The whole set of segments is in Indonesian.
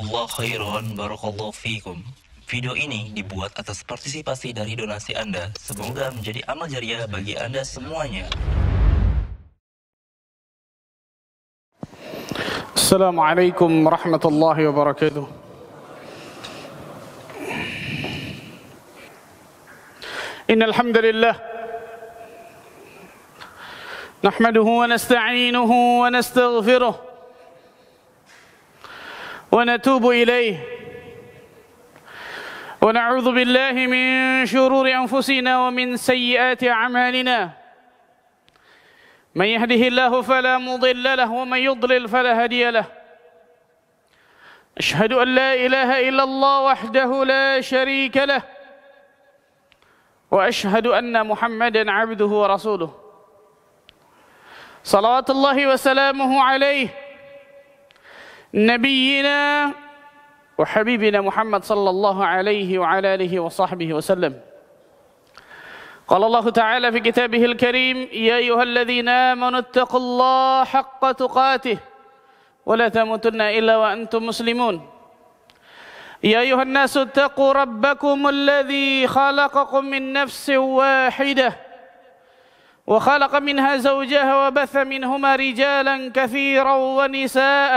Jazakallah khairan, barakallahu fikum. Video ini dibuat atas partisipasi dari donasi Anda. Semoga menjadi amal jariah bagi Anda semuanya. Assalamualaikum warahmatullahi wabarakatuh. Innal hamdalillah nahmaduhu wa nasta'inuhu wa nastaghfiruh wa natubu ilayh wa na'udzu billahi min shururi anfusina wa min sayyiati a'malina. من يهده الله فلا مضل له ومن يضلل فلا هادي له. أشهد أن لا إله إلا الله وحده لا شريك له وأشهد أن محمدا عبده ورسوله صلوات الله وسلامه عليه نبينا وحبيبنا محمد صلى الله عليه وعلى آله وصحبه وسلم. قال الله تعالى في كتابه الكريم يا أيها الذين آمنوا اتقوا الله حق تقاته ولا تموتن إلا وأنتم مسلمون. يا أيها الناس اتقوا ربكم الذي خلقكم من نفس واحدة وخلق منها زوجها وبث منهما رجالا كثيرا ونساء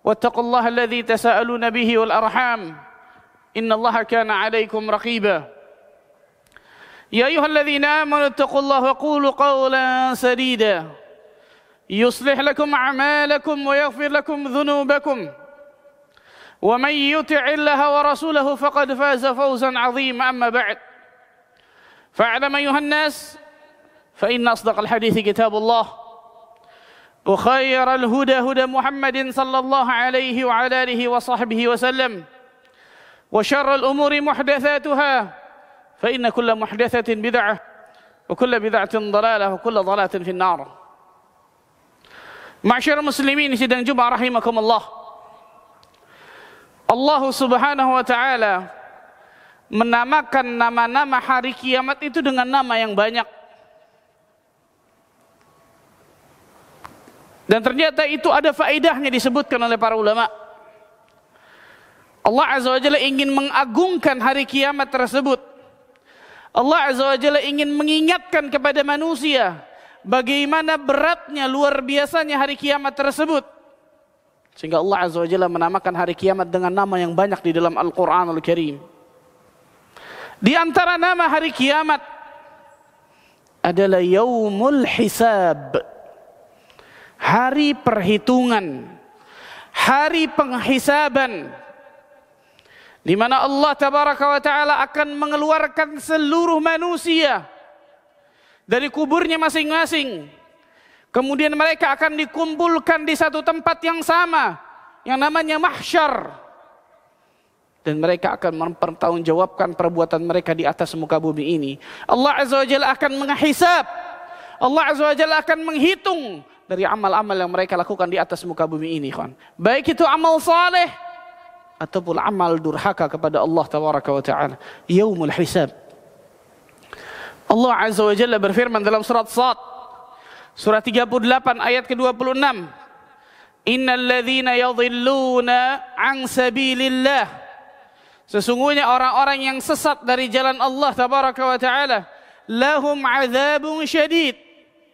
واتقوا الله الذي تساءلون به والأرحام إن الله كان عليكم رقيبا. يا أيها الذين آمنوا اتقوا الله وقولوا قولا سديدا يصلح لكم أعمالكم ويغفر لكم ذنوبكم ومن يطع الله ورسوله فقد فاز فوزا عظيما. أما بعد فاعلم أيها الناس فإن أصدق الحديث كتاب الله وخير الهدى هدى محمد صلى الله عليه وعلى آله وصحبه وسلم وشر الأمور محدثاتها فإن كل محدثة بدعة وكل بدعة ضلالة وكل ضلالة في النار. Ma'asyiral muslimin sidang Jumat rahimakumullah. Allah Subhanahu wa taala menamakan nama-nama hari kiamat itu dengan nama yang banyak. Dan ternyata itu ada faedahnya disebutkan oleh para ulama. Allah Azza wa Jalla ingin mengagungkan hari kiamat tersebut. Allah Azza wa Jalla ingin mengingatkan kepada manusia bagaimana beratnya, luar biasanya hari kiamat tersebut. Sehingga Allah Azza wa Jalla menamakan hari kiamat dengan nama yang banyak di dalam Al-Quranul Karim. Di antara nama hari kiamat adalah Yaumul Hisab. Hari perhitungan, hari penghisaban, di mana Allah Tabaraka wa Ta'ala akan mengeluarkan seluruh manusia dari kuburnya masing-masing. Kemudian mereka akan dikumpulkan di satu tempat yang sama, yang namanya mahsyar. Dan mereka akan mempertanggungjawabkan perbuatan mereka di atas muka bumi ini. Allah Azza wa Jalla akan menghisab. Allah Azza wa Jalla akan menghitung dari amal-amal yang mereka lakukan di atas muka bumi ini, kawan. Baik itu amal saleh ataupun amal durhaka kepada Allah Tabaraka wa Ta'ala. Yaumul Hisab. Allah Azza wa Jalla berfirman dalam surat Sad, surah 38 ayat ke-26. Innal ladzina yadhilluna an sabilillah. Sesungguhnya orang-orang yang sesat dari jalan Allah Tabaraka wa Ta'ala, lahum adzabun syadid.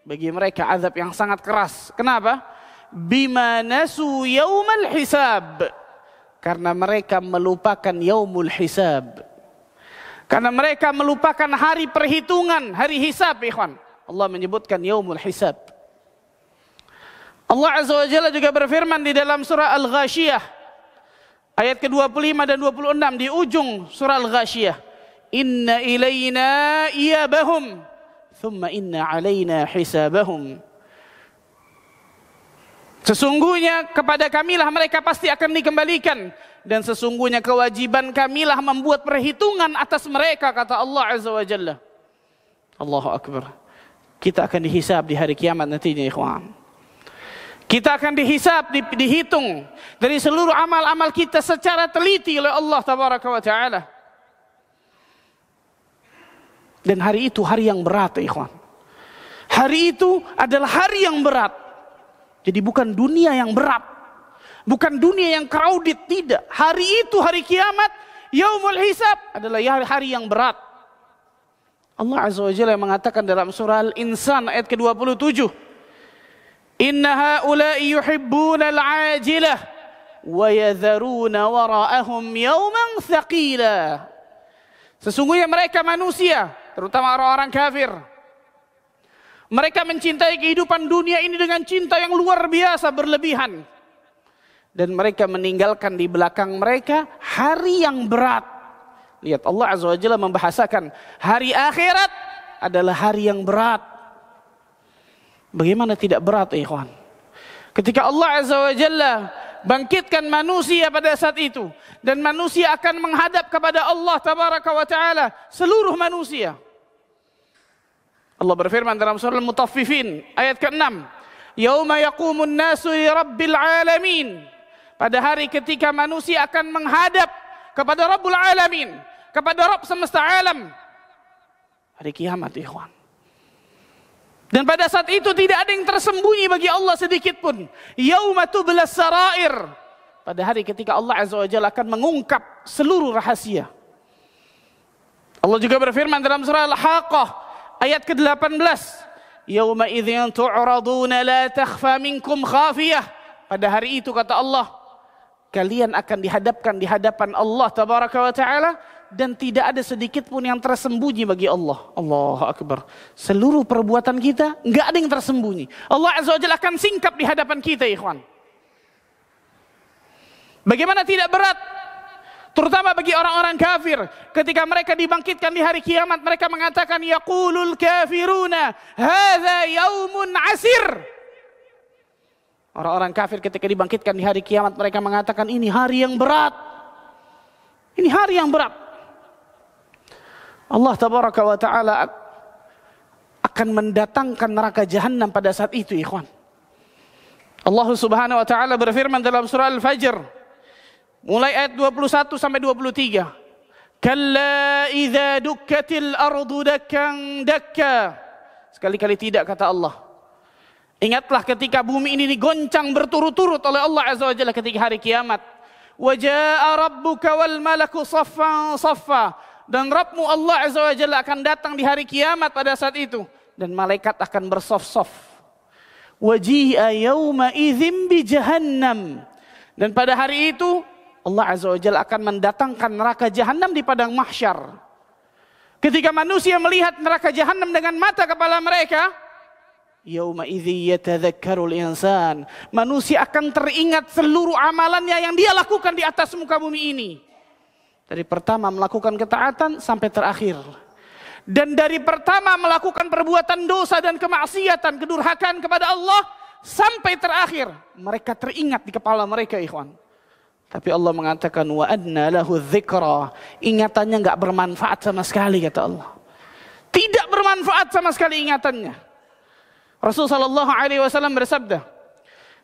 Bagi mereka azab yang sangat keras. Kenapa? Bima nasu yaumal hisab. Karena mereka melupakan yaumul hisab. Karena mereka melupakan hari perhitungan, hari hisab, ikhwan. Allah menyebutkan yaumul hisab. Allah Azza wa Jalla juga berfirman di dalam surah Al-Ghashiyah ayat ke-25 dan 26 di ujung surah Al-Ghashiyah. Inna ilayna iyabahum thumma inna alayna hisabahum. Sesungguhnya kepada kamilah mereka pasti akan dikembalikan, dan sesungguhnya kewajiban kamilah membuat perhitungan atas mereka, kata Allah Azza wa Jalla. Allahu Akbar. Kita akan dihisab di hari kiamat nantinya, ikhwan. Kita akan dihisab, dihitung dari seluruh amal-amal kita secara teliti oleh Allah Tabaraka wa Ta'ala. Dan hari itu hari yang berat, ikhwan. Hari itu adalah hari yang berat. Jadi bukan dunia yang berat, Bukan dunia yang crowded, tidak. Hari itu, hari kiamat, yaumul hisab adalah hari yang berat. Allah Azza wa Jalla mengatakan dalam surah Al-Insan ayat ke-27, Inna haula'i yuhibbuna al-ajilah wa yadharuna wara'ahum yawman thaqila. Sesungguhnya mereka manusia, terutama orang-orang kafir, mereka mencintai kehidupan dunia ini dengan cinta yang luar biasa berlebihan. Dan mereka meninggalkan di belakang mereka hari yang berat. Lihat, Allah Azza wa Jalla membahasakan hari akhirat adalah hari yang berat. Bagaimana tidak berat, ikhwan? Ketika Allah Azza wa Jalla bangkitkan manusia pada saat itu, dan manusia akan menghadap kepada Allah Tabaraka wa Ta'ala, seluruh manusia. Allah berfirman dalam surah Al-Mutaffifin ayat ke-6, Yauma yaqumun nasu li rabbil alamin. Pada hari ketika manusia akan menghadap kepada Rabbul Alamin, kepada Rabb semesta alam. Hari kiamat, ikhwan. Dan pada saat itu tidak ada yang tersembunyi bagi Allah sedikit pun. Yauma tublas sarair. Pada hari ketika Allah Azza wa Jalla akan mengungkap seluruh rahasia. Allah juga berfirman dalam surah Al-Haqqah ayat ke-18, Yauma idzin tu'raduna la takhfa minkum khafiyah. Pada hari itu kata Allah, kalian akan dihadapkan di hadapan Allah Tabaraka wa Ta'ala, dan tidak ada sedikit pun yang tersembunyi bagi Allah. Allahu Akbar. Seluruh perbuatan kita enggak ada yang tersembunyi. Allah Azza wa Jalla akan singkap di hadapan kita, ikhwan. Bagaimana tidak berat? Terutama bagi orang-orang kafir. Ketika mereka dibangkitkan di hari kiamat, mereka mengatakan, Yaqulul kafiruna hadza yaumun asir. Orang-orang kafir ketika dibangkitkan di hari kiamat, mereka mengatakan, ini hari yang berat. Ini hari yang berat. Allah Tabaraka wa Ta'ala akan mendatangkan neraka Jahannam pada saat itu, ikhwan. Allah Subhanahu wa Ta'ala berfirman dalam surah Al-Fajr, mulai ayat 21 sampai 23. Kalla idza dukkatil ardu dakkan dakka. Sekali-kali tidak, kata Allah. Ingatlah ketika bumi ini digoncang berturut-turut oleh Allah Azza wa Jalla ketika hari kiamat. Wa jaa rabbuka wal malaku saffan saffa. Dan Rabbmu Allah Azza wa Jalla akan datang di hari kiamat pada saat itu. Dan malaikat akan bersaf-saf. Waji'a yawma idzim bi jahannam. Dan pada hari itu Allah Azza wa Jalla akan mendatangkan neraka Jahannam di padang mahsyar. Ketika manusia melihat neraka Jahannam dengan mata kepala mereka, yauma idzi yatadzakkarul insan. Manusia akan teringat seluruh amalannya yang dia lakukan di atas muka bumi ini. Dari pertama melakukan ketaatan sampai terakhir. Dan dari pertama melakukan perbuatan dosa dan kemaksiatan, kedurhakaan kepada Allah, sampai terakhir mereka teringat di kepala mereka, ikhwan. Tapi Allah mengatakan wa anna lahu dzikra. Ingatannya enggak bermanfaat sama sekali, kata Allah. Tidak bermanfaat sama sekali ingatannya. Rasulullah sallallahu alaihi wasallam bersabda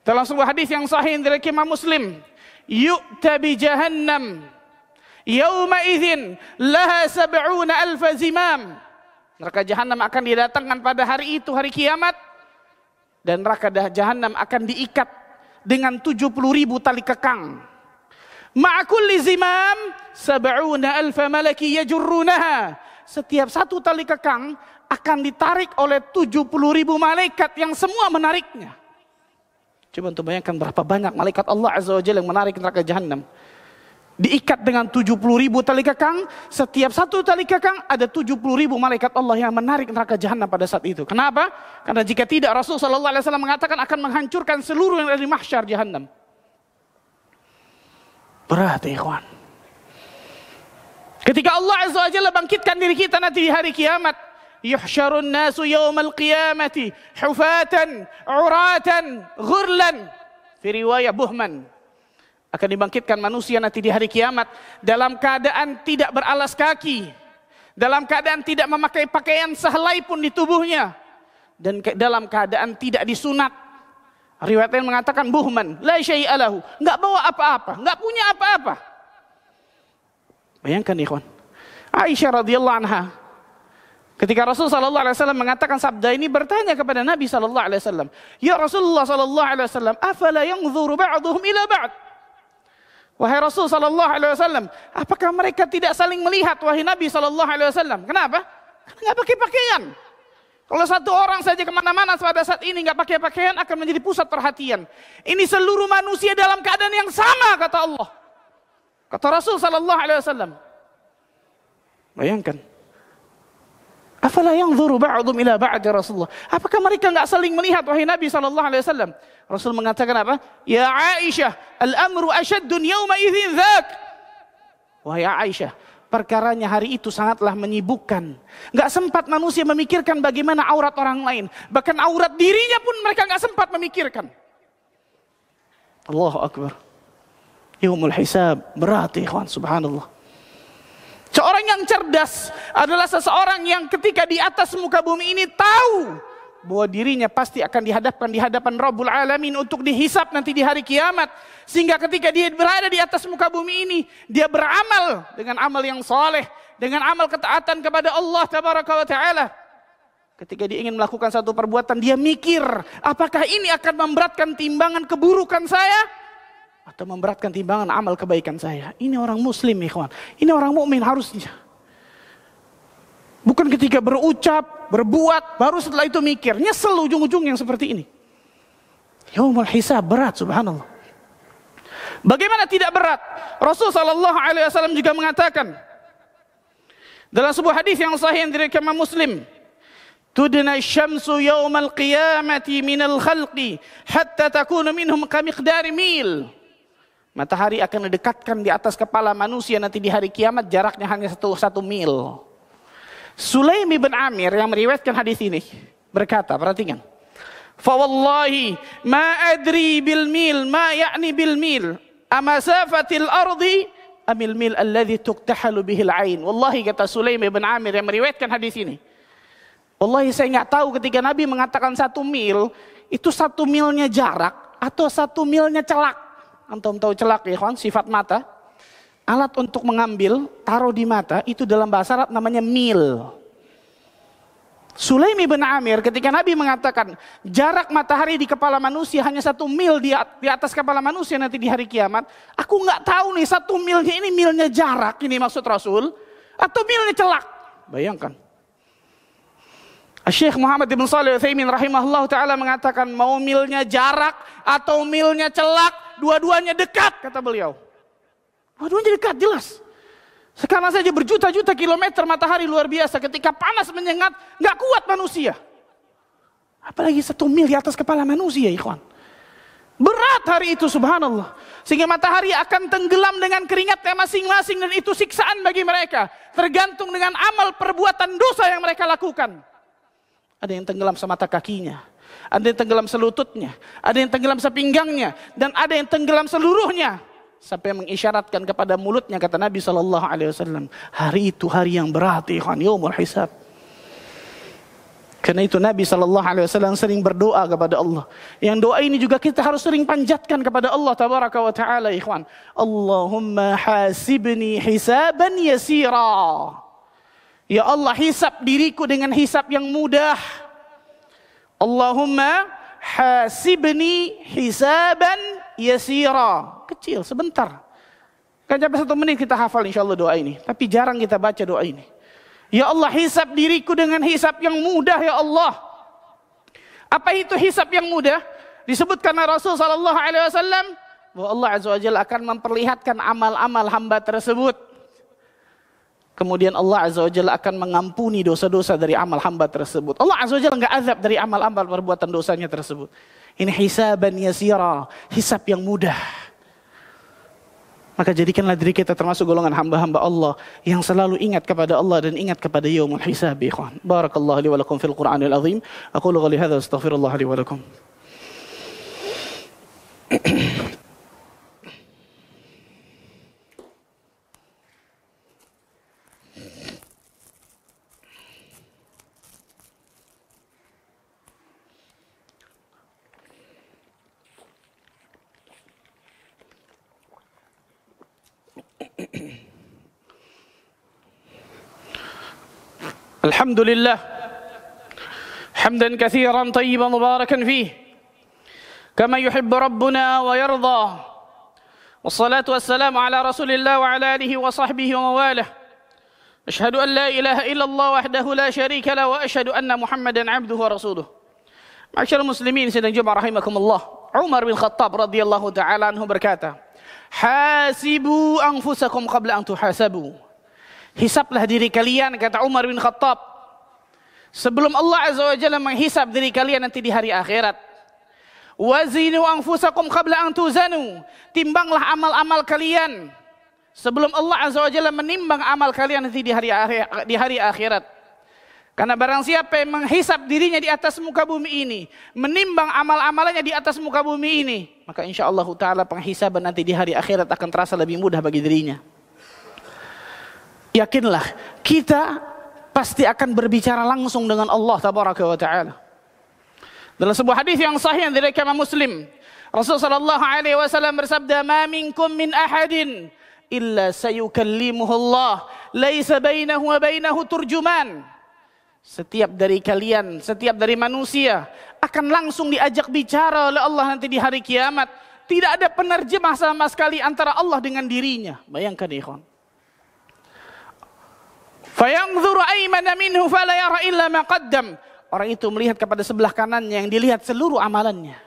dalam sebuah hadis yang sahih dari Imam Muslim, yu'ta bi jahannam yauma idzin laha 70,000 zimam. Neraka Jahannam akan didatangkan pada hari itu, hari kiamat, dan neraka Jahannam akan diikat dengan 70.000 tali kekang. Ma'a kulli zimam 70,000 malaki yajurrunaha. Setiap satu tali kekang akan ditarik oleh 70.000 malaikat yang semua menariknya. Coba untuk bayangkan berapa banyak malaikat Allah Azza wa Jalla yang menarik neraka Jahannam. Diikat dengan 70.000 tali kekang. Setiap satu tali kekang ada 70.000 malaikat Allah yang menarik neraka Jahannam pada saat itu. Kenapa? Karena jika tidak, Rasul sallallahu alaihi wasallam mengatakan akan menghancurkan seluruh yang ada di mahsyar Jahannam. Berat, ikhwan. Ketika Allah Azza wa Jalla bangkitkan diri kita nanti di hari kiamat, yuhsyarun nasu yawmal qiyamati hufatan uratan ghurlan. Fi riwayah Buhman, akan dibangkitkan manusia nanti di hari kiamat dalam keadaan tidak beralas kaki, dalam keadaan tidak memakai pakaian sehelai pun di tubuhnya, dan dalam keadaan tidak disunat. Riwayat yang mengatakan Buhman, la syai'a lahu, enggak bawa apa-apa, enggak punya apa-apa. Bayangkan, ikhwan. Aisyah radhiyallahu anha Ketika Rasul sallallahu alaihi wasallam mengatakan sabda ini, bertanya kepada Nabi sallallahu alaihi wasallam, "Ya Rasulullah sallallahu alaihi wasallam, afala yanzuru ba'dhum ila ba'd?" Wahai Rasul sallallahu alaihi wasallam, apakah mereka tidak saling melihat wahai Nabi sallallahu alaihi wasallam? Kenapa? Karena enggak pakai pakaian. Kalau satu orang saja kemana-mana pada saat ini enggak pakai pakaian akan menjadi pusat perhatian. Ini seluruh manusia dalam keadaan yang sama, kata Allah. Kata Rasul sallallahu alaihi wasallam. Bayangkan. Afala yanzuru ba'dhum ila ba'd ya Rasulullah? Apakah mereka enggak saling melihat wahai Nabi sallallahu alaihi wasallam? Rasul mengatakan apa? Ya Aisyah, al-amru ashaddun yawma idzin dzak. Wahai Aisyah, perkaranya hari itu sangatlah menyibukkan. Enggak sempat manusia memikirkan bagaimana aurat orang lain, bahkan aurat dirinya pun mereka enggak sempat memikirkan. Allahu akbar. Yaumul hisab, berat ya ikhwan, subhanallah. Seorang yang cerdas adalah seseorang yang ketika di atas muka bumi ini tahu bahwa dirinya pasti akan dihadapkan di hadapan Rabbul Alamin untuk dihisap nanti di hari kiamat. Sehingga ketika dia berada di atas muka bumi ini, dia beramal dengan amal yang soleh, dengan amal ketaatan kepada Allah Tabaraka wa Ta'ala. Ketika dia ingin melakukan satu perbuatan, dia mikir, apakah ini akan memberatkan timbangan keburukan saya? Atau memberatkan timbangan amal kebaikan saya. Ini orang muslim ikhwan. Ini orang mukmin harusnya. Bukan ketika berucap, berbuat, baru setelah itu mikir. Nyesel ujung-ujung yang seperti ini. Yaumul hisab, berat subhanallah. Bagaimana tidak berat? Rasul sallallahu alaihi wasallam juga mengatakan dalam sebuah hadis yang sahih yang diriwayatkan Imam Muslim, tudna syamsu yaumal qiyamati minal khalqi hatta takunu minhum kamiqdari mil. Matahari akan didekatkan di atas kepala manusia nanti di hari kiamat, jaraknya hanya satu mil. Sulaim bin Amir yang meriwayatkan hadis ini berkata, perhatikan. Fa wallahi ma adri bil mil ma ya'ni bil mil amasafatil ardi amil mil alladhi tuktahalu bihil ain. Wallahi kata Sulaim bin Amir yang meriwayatkan hadis ini. Wallahi saya enggak tahu ketika Nabi mengatakan 1 mil, itu 1 milnya jarak atau 1 milnya celak. Antum tahu celak ya kawan, sifat mata. Alat untuk mengambil, taruh di mata, itu dalam bahasa Arab namanya mil. Sulaim bin Amir ketika Nabi mengatakan jarak matahari di kepala manusia hanya 1 mil di atas kepala manusia nanti di hari kiamat. Aku nggak tahu nih 1 milnya ini milnya jarak, ini maksud Rasul. Atau milnya celak. Bayangkan. Syekh Muhammad bin Shalih Al-Utsaimin rahimahullah ta'ala mengatakan mau milnya jarak atau milnya celak, dua-duanya dekat kata beliau. Dua-duanya dekat jelas. Sekarang saja berjuta-juta kilometer matahari luar biasa, ketika panas menyengat gak kuat manusia. Apalagi 1 mil di atas kepala manusia ikhwan. Berat hari itu subhanallah. Sehingga matahari akan tenggelam dengan keringatnya masing-masing dan itu siksaan bagi mereka. Tergantung dengan amal perbuatan dosa yang mereka lakukan. Ada yang tenggelam semata kakinya, ada yang tenggelam selututnya, ada yang tenggelam sepinggangnya, dan ada yang tenggelam seluruhnya. Sampai mengisyaratkan kepada mulutnya, kata Nabi SAW, hari itu hari yang berat, ikhwan, yaumul hisab. Karena itu Nabi SAW sering berdoa kepada Allah. Yang doa ini juga kita harus sering panjatkan kepada Allah Tabaraka wa Ta'ala, ikhwan. Allahumma hasibni hisaban yasira. Ya Allah, hisab diriku dengan hisab yang mudah. Allahumma hasibni hisaban yasira. Kecil, sebentar. Kan sampai 1 menit kita hafal insyaAllah doa ini. Tapi jarang kita baca doa ini. Ya Allah, hisab diriku dengan hisab yang mudah ya Allah. Apa itu hisab yang mudah? Disebutkan Rasul SAW bahwa Allah Azza wa Jalla akan memperlihatkan amal-amal hamba tersebut. Kemudian Allah Azza wa Jalla akan mengampuni dosa-dosa dari amal hamba tersebut. Allah Azza wa Jalla enggak azab dari amal-amal perbuatan dosanya tersebut. Ini hisaban yasira, hisab yang mudah. Maka jadikanlah diri kita termasuk golongan hamba-hamba Allah yang selalu ingat kepada Allah dan ingat kepada yaumul hisab, ikhwan. Barakallahu li wa lakum fil Qur'anil azim. Aqulu qouli hadza astaghfirullah li wa lakum. الحمد لله حمدا كثيرا طيبا مباركا فيه كما يحب ربنا ويرضى والصلاة والسلام على رسول الله وعلى آله وصحبه ومواله أشهد أن لا إله إلا الله وحده لا شريك له وأشهد أن محمدا عبده ورسوله. Ma'asyiral muslimin sedang jemaah rahimakumullah. Umar bin Khattab radhiyallahu taala anhu berkata, "Hasibu anfusakum qabla an tuhasabu." Hisablah diri kalian, kata Umar bin Khattab, sebelum Allah Azza wa Jalla menghisab diri kalian nanti di hari akhirat. Wazinu anfusakum qabla an tuzanu. Timbanglah amal-amal kalian sebelum Allah Azza wa Jalla menimbang amal kalian nanti di hari akhirat. Karena barang siapa yang menghisab dirinya di atas muka bumi ini, menimbang amal-amalannya di atas muka bumi ini, maka insyaallah ta'ala penghisaban nanti di hari akhirat akan terasa lebih mudah bagi dirinya. Yakinlah, kita pasti akan berbicara langsung dengan Allah tabaraka wa ta'ala. Dalam sebuah hadis yang sahih yang diriwayatkan Imam Muslim, Rasulullah sallallahu alaihi wasallam bersabda, "Ma minkum min ahadin illa sayukallimuhu Allah, laisa bainahu wa bainahu turjuman." Setiap dari kalian, setiap dari manusia akan langsung diajak bicara oleh Allah nanti di hari kiamat. Tidak ada penerjemah sama sekali antara Allah dengan dirinya. Bayangkan ikhwan. Fayanzuru aymana minhu fala yara illa ma qaddam. Orang itu melihat kepada sebelah kanannya yang dilihat seluruh amalannya.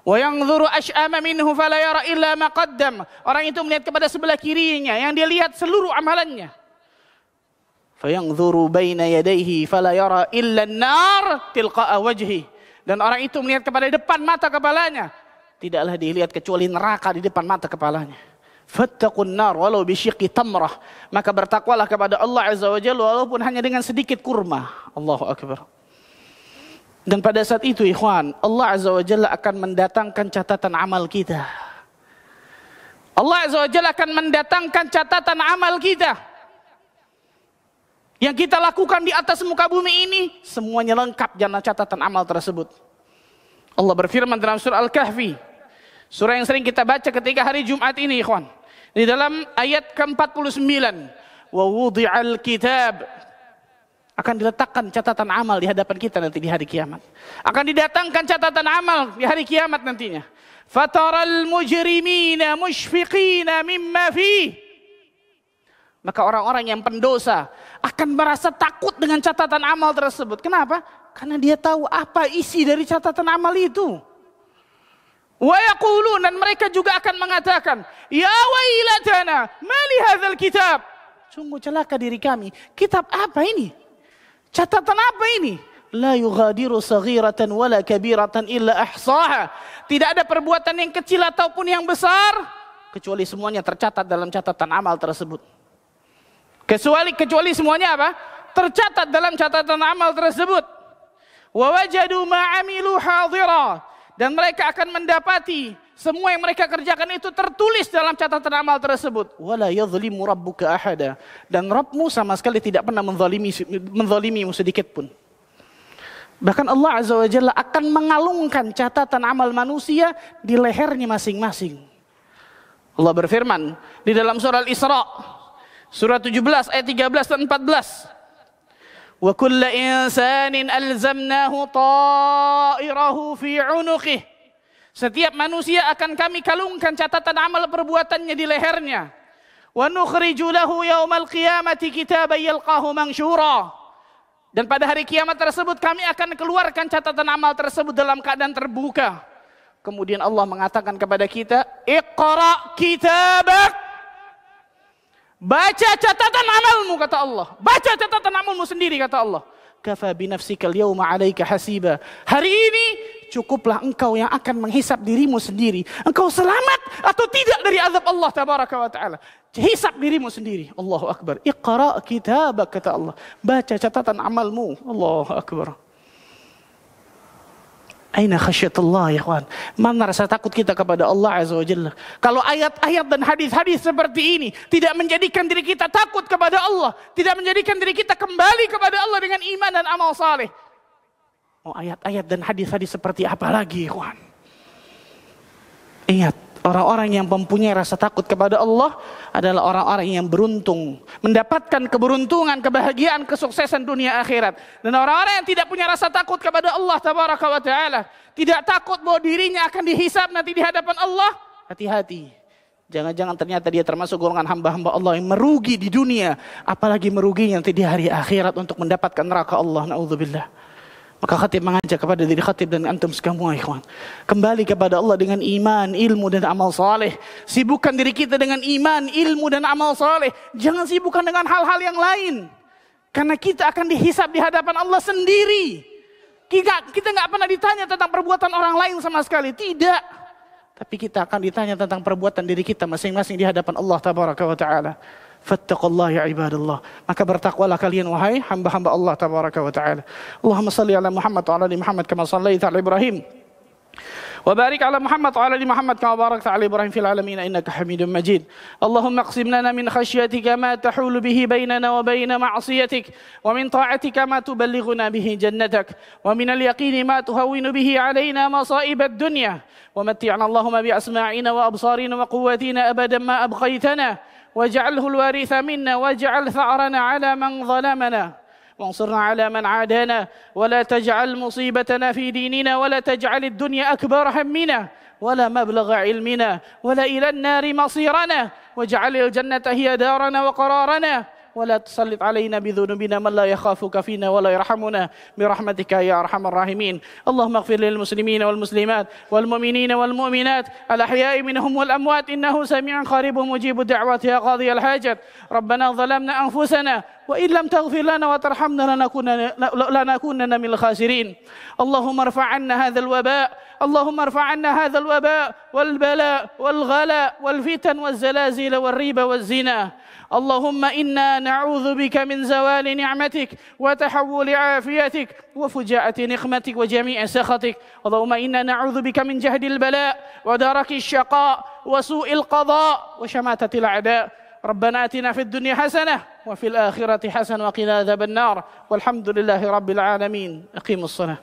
Wa yanzuru ash'ama minhu fala yara illa ma qaddam. Orang itu melihat kepada sebelah kirinya yang dia lihat seluruh amalannya. Fayanzuru baina yadayhi fala yara illa an-nar tilqa'a wajhi. Dan orang itu melihat kepada depan mata kepalanya, tidaklah dilihat kecuali neraka di depan mata kepalanya. Fattaqun nar walau bisyiqqi tamrah. Maka bertakwalah kepada Allah Azza wa Jalla walaupun hanya dengan sedikit kurma. Allahu akbar. Dan pada saat itu ikhwan, Allah Azza wa Jalla akan mendatangkan catatan amal kita. Allah Azza wa Jalla akan mendatangkan catatan amal kita. Yang kita lakukan di atas muka bumi ini, semuanya lengkap dalam catatan amal tersebut. Allah berfirman dalam surah Al-Kahfi, surah yang sering kita baca ketika hari Jumat ini ikhwan. Di dalam ayat ke-49, wa wudi'al kitab, akan diletakkan catatan amal di hadapan kita nanti di hari kiamat. Akan didatangkan catatan amal di hari kiamat nantinya. Fataral mujrimina mushfiqina mimma fih. Maka orang-orang yang pendosa akan merasa takut dengan catatan amal tersebut. Kenapa? Karena dia tahu apa isi dari catatan amal itu. Wa yaqulun, dan mereka juga akan mengatakan, ya wailatana, ma li hadzal kitab. Sungguh celaka diri kami. Kitab apa ini? Catatan apa ini? La yughadiru saghiratan wala kabiratan illa ahsaha. Tidak ada perbuatan yang kecil ataupun yang besar kecuali semuanya tercatat dalam catatan amal tersebut. Kecuali semuanya apa? Tercatat dalam catatan amal tersebut. Wa wajadu ma amilu hadira. Dan mereka akan mendapati semua yang mereka kerjakan itu tertulis dalam catatan amal tersebut. Wala yadhlimu rabbuka ahada. Dan Rabbmu sama sekali tidak pernah menzalimimu sedikit pun. Bahkan Allah Azza wa Jalla akan mengalungkan catatan amal manusia di lehernya masing-masing. Allah berfirman di dalam surah Al-Isra, surah 17 ayat 13 dan 14. Wa kullu insanin alzamnahu ta'irahu fi 'unuqih. Setiap manusia akan kami kalungkan catatan amal perbuatannya di lehernya. Wa nukhriju lahu yaumal qiyamati kitaban yalqahu mansyura. Dan pada hari kiamat tersebut kami akan keluarkan catatan amal tersebut dalam keadaan terbuka. Kemudian Allah mengatakan kepada kita, Iqra kitabak. Baca catatan amalmu, kata Allah. Baca catatan amalmu sendiri, kata Allah. Kafa binafsikal yawma 'alaika hasiba. Hari ini cukuplah engkau yang akan menghisap dirimu sendiri. Engkau selamat atau tidak dari azab Allah tabaraka wa ta'ala. Hisap dirimu sendiri. Allahu akbar. Iqra kitabak, kata Allah. Baca catatan amalmu. Allahu akbar. Aina khasyatullah ya kawan. Mana rasa takut kita kepada Allah Azza wa Jalla. Kalau ayat-ayat dan hadis-hadis seperti ini tidak menjadikan diri kita takut kepada Allah, tidak menjadikan diri kita kembali kepada Allah dengan iman dan amal saleh. Oh, ayat-ayat dan hadis-hadis seperti apa lagi, kawan? Ingat, Orang-orang yang mempunyai rasa takut kepada Allah adalah orang-orang yang beruntung, mendapatkan keberuntungan, kebahagiaan, kesuksesan dunia akhirat. Dan orang-orang yang tidak punya rasa takut kepada Allah tabaraka wa ta'ala, tidak takut bahwa dirinya akan dihisab nanti di hadapan Allah, hati-hati. Jangan-jangan ternyata dia termasuk golongan hamba-hamba Allah yang merugi di dunia, apalagi meruginya nanti di hari akhirat untuk mendapatkan neraka Allah. Na'udzubillah. Maka khatib mengajak kepada diri khatib dan antum semua ikhwan, kembali kepada Allah dengan iman, ilmu dan amal saleh. Sibukkan diri kita dengan iman, ilmu dan amal saleh. Jangan sibukkan dengan hal-hal yang lain. Karena kita akan dihisab di hadapan Allah sendiri. Kita nggak pernah ditanya tentang perbuatan orang lain sama sekali, tidak. Tapi kita akan ditanya tentang perbuatan diri kita masing-masing di hadapan Allah tabaraka wa ta'ala. Fattaqullah ya ibadallah. Maka bertakwalah kalian wahai hamba-hamba Allah tabaraka wa ta'ala. Allahumma salli ala Muhammad wa ala ali Muhammad kama sallaita ala Ibrahim. Wa barik ala Muhammad wa ala ali Muhammad kama barakta ala Ibrahim fil alamin innaka Hamidum Majid. Allahumma aqsim lana min khashyatika ma tahulu bihi bainana wa bain ma'siyatik wa min ta'atika ma tuballighuna bihi jannatak wa min al-yaqini ma tuhawwinu bihi alaina masa'ib ad-dunya wa matti'na Allahumma bi asma'ina wa absarina wa quwwatina abadan ma abqaytana واجعله الوارث منا واجعل ثأرنا على من ظلمنا وانصرنا على من عادانا ولا تجعل مصيبتنا في ديننا ولا تجعل الدنيا أكبر همنا ولا مبلغ علمنا ولا إلى النار مصيرنا واجعل الجنة هي دارنا وقرارنا ولا تسلط علينا بذنوبنا من لا يخافك فينا ولا يرحمنا برحمتك يا أرحم الراحمين. اللهم اغفر للمسلمين والمسلمات والمؤمنين والمؤمنات الأحياء منهم والأموات إنه سميع قريب مجيب الدعوات يا قاضي الحاجات. ربنا ظلمنا أنفسنا وإن لم تغفر لنا وترحمنا لنكونن من الخاسرين. اللهم ارفع عنا هذا الوباء اللهم ارفع عنا هذا الوباء والبلاء والغلاء والفتن والزلازل والريب والزنا. اللهم إنا نعوذ بك من زوال نعمتك وتحول عافيتك وفجاءة نقمتك وجميع سخطك. اللهم إنا نعوذ بك من جهد البلاء ودرك الشقاء وسوء القضاء وشماتة الأعداء. ربنا آتنا في الدنيا حسنة وفي الآخرة حسنة وقنا عذاب النار والحمد لله رب العالمين. أقيموا الصلاة.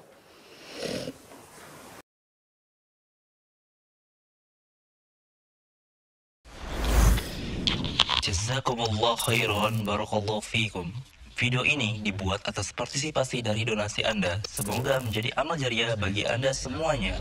Jazakumullah khairan, barakallahu fikum. Video ini dibuat atas partisipasi dari donasi Anda. Semoga menjadi amal jariah bagi Anda semuanya.